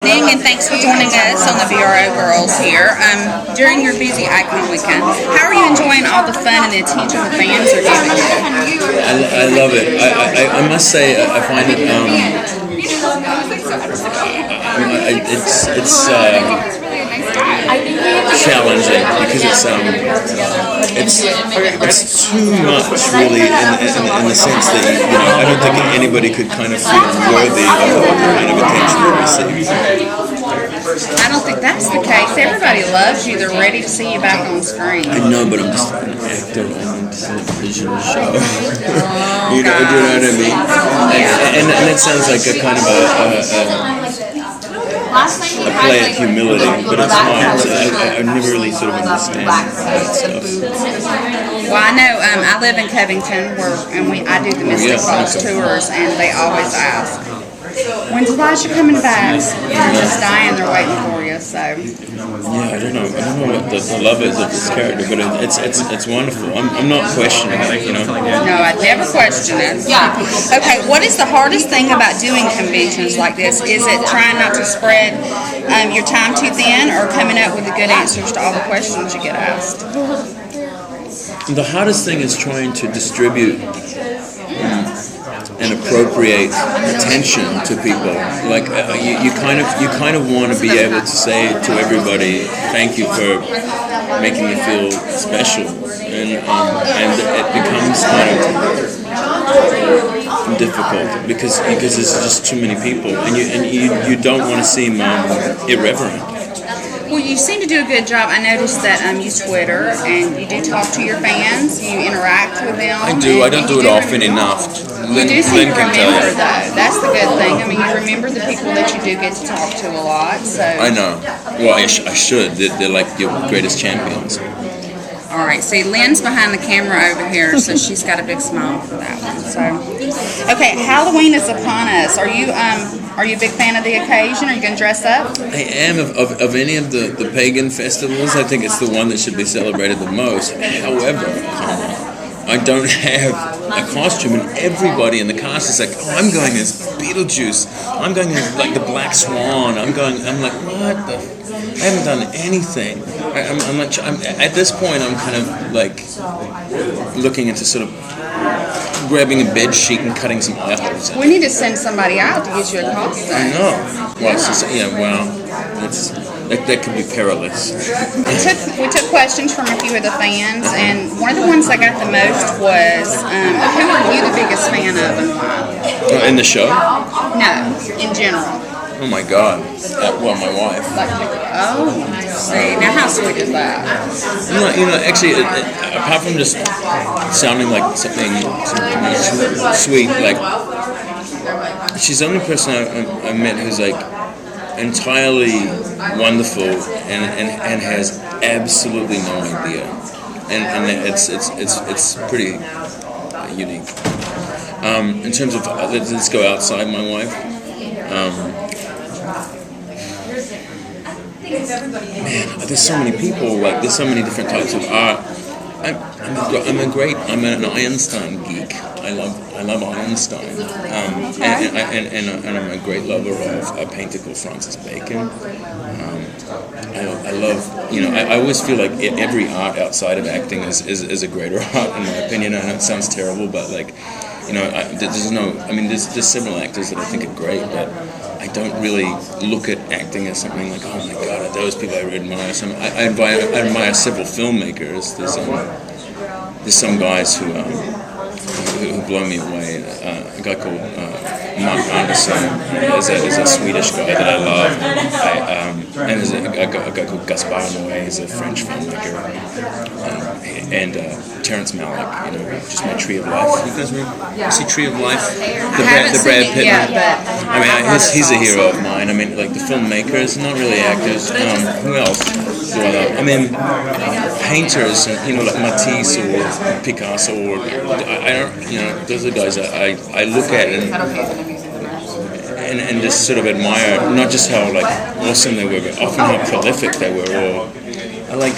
And thanks for joining us on the BRO Girls here. During your busy EYECON weekend, how are you enjoying all the fun and the attention the fans are giving you? I love it. I must say I find it it's challenging because it's too much really in the sense that I don't think anybody could kind of feel worthy of the kind of attention they receive. I don't think that's the case. Everybody loves you. They're ready to see you back on screen. I know, but I'm just an actor on a television show. Do you know what I mean? And that sounds like a kind of a play at humility, but it's not. I never really sort of understand that stuff. Well, I know I live in Covington, I do the Mystic Falls tours, and they always ask, "When's Elijah coming back?" They're just dying. They're waiting for you. So. Yeah, I don't know what the love is of this character, but it's wonderful. I'm not questioning it, No, I'd never question it. Yeah. Okay, what is the hardest thing about doing conventions like this? Is it trying not to spread your time too thin, or coming up with the good answers to all the questions you get asked? The hardest thing is trying to distribute and appropriate attention to people. Like you kind of want to be able to say to everybody, "Thank you for making me feel special," and it becomes kind of difficult because there's just too many people, and you don't want to seem irreverent. Well, you seem to do a good job. I noticed that you Twitter and you do talk to your fans. You interact with them. I do. I don't do it often enough. You do seem to remember, though. That's the good thing. I mean, you remember the people that you do get to talk to a lot. So I know. Well, I should. They're like your greatest champions. All right. See, Lynn's behind the camera over here, so she's got a big smile for that one. So, okay, Halloween is upon us. Are you a big fan of the occasion? Are you going to dress up? I am. Of any of the pagan festivals, I think it's the one that should be celebrated the most. However, I don't have a costume, and everybody in the cast is like, "Oh, I'm going as Beetlejuice. I'm going as like the Black Swan. I'm like, what the? I haven't done anything. I'm at this point. I'm kind of like looking into sort of grabbing a bed sheet and cutting some eye holes in. We need to send somebody out to get you a costume. I know. Well, that could be perilous. We took questions from a few of the fans, and one of the ones I got the most was, who are you the biggest fan of and why? In the show? No, in general. Oh my God. Well, my wife. See, now how sweet is that? Actually, apart from just sounding like something sweet, like she's the only person I met who's like entirely wonderful and has absolutely no idea, and it's pretty unique. In terms of let's go outside my wife. Man, there's so many people. Like, there's so many different types of art. I'm an Einstein geek. I love Einstein, and I'm a great lover of a painter called Francis Bacon. I love, I always feel like every art outside of acting is a greater art in my opinion. I know it sounds terrible, but like, there's several actors that I think are great, but I don't really look at acting as something like, oh my God, are those people I admire. I admire several filmmakers. There's some guys who blow me away. A guy called Mark Anderson is a Swedish guy that I love. And there's a guy called Gaspar Noé, he's a French filmmaker. And Terrence Malick, just my Tree of Life. You guys remember? See Tree of Life? The Brad Pitt. I mean, he's a hero of mine. I mean, like the filmmakers, not really actors. Who else do I love? I mean, painters, like Matisse or Picasso, or I don't, those are the guys that I look at and just sort of admire, not just how like awesome they were, but often how prolific they were. Or I like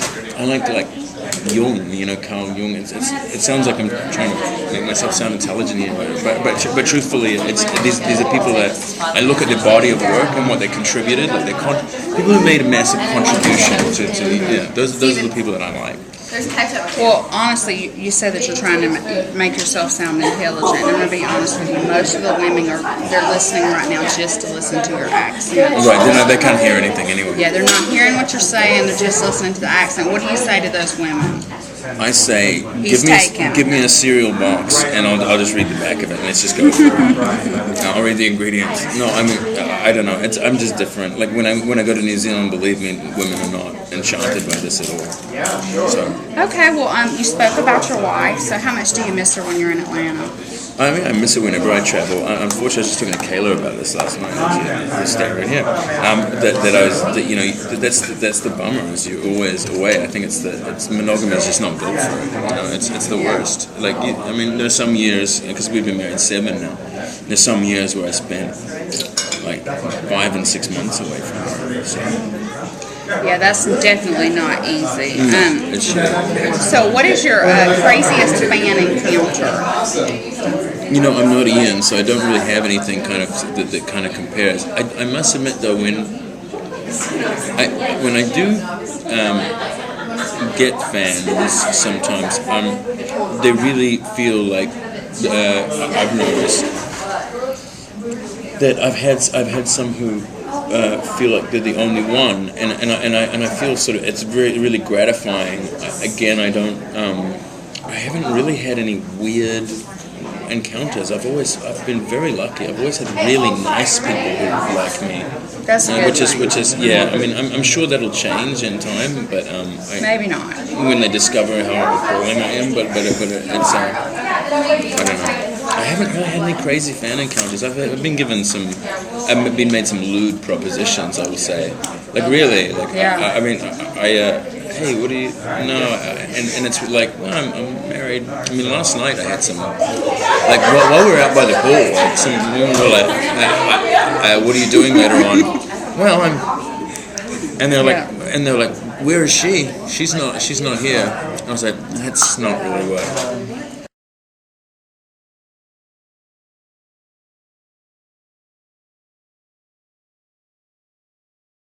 Jung, Carl Jung. It sounds like I'm trying to make myself sound intelligent here, but truthfully, these are people that I look at their body of work and what they contributed. Like people who made a massive contribution to those are the people that I like. Well, honestly, you said that you're trying to make yourself sound intelligent. And I'm going to be honest with you. Most of the women they're listening right now just to listen to your accent. Right, they can't hear anything anyway. Yeah, they're not hearing what you're saying. They're just listening to the accent. What do you say to those women? I say, taken. give me a cereal box, and I'll just read the back of it, and let's just go through it. I'll read the ingredients. No, I mean, I don't know. I'm just different. Like when I go to New Zealand, believe me, women are not enchanted by this at all. So. Okay, well, you spoke about your wife. So how much do you miss her when you're in Atlanta? I mean, I miss it whenever I travel. Unfortunately, I was just talking to Kayla about this last night. She's staring here. That's the bummer. Is you're always away. I think it's monogamy is just not built for it. It's the worst. Like there's some years because we've been married 7 now. There's some years where I spent like 5 and 6 months away from her. So. Yeah, that's definitely not easy. It should. So, what is your craziest fan encounter? I'm not Ian, so I don't really have anything kind of that kind of compares. I must admit though, when I do get fans, sometimes they really feel like I've noticed that I've had some who feel like they're the only one, and I feel sort of it's really gratifying. Again, I haven't really had any weird encounters. I've been very lucky. I've always had really nice people who like me. That's good. Which is yeah. I mean, I'm sure that'll change in time, but maybe not when they discover how appalling I am. But it's I don't know. I haven't really had any crazy fan encounters. I've been given I've been made some lewd propositions, I would say. Like really, like yeah. Hey, what do you? No, and it's like, well, I'm married. I mean, last night I had some, like while we were out by the pool, like some women were like, what are you doing later on? Well, and they're like, where is she? She's not here. I was like, that's not really what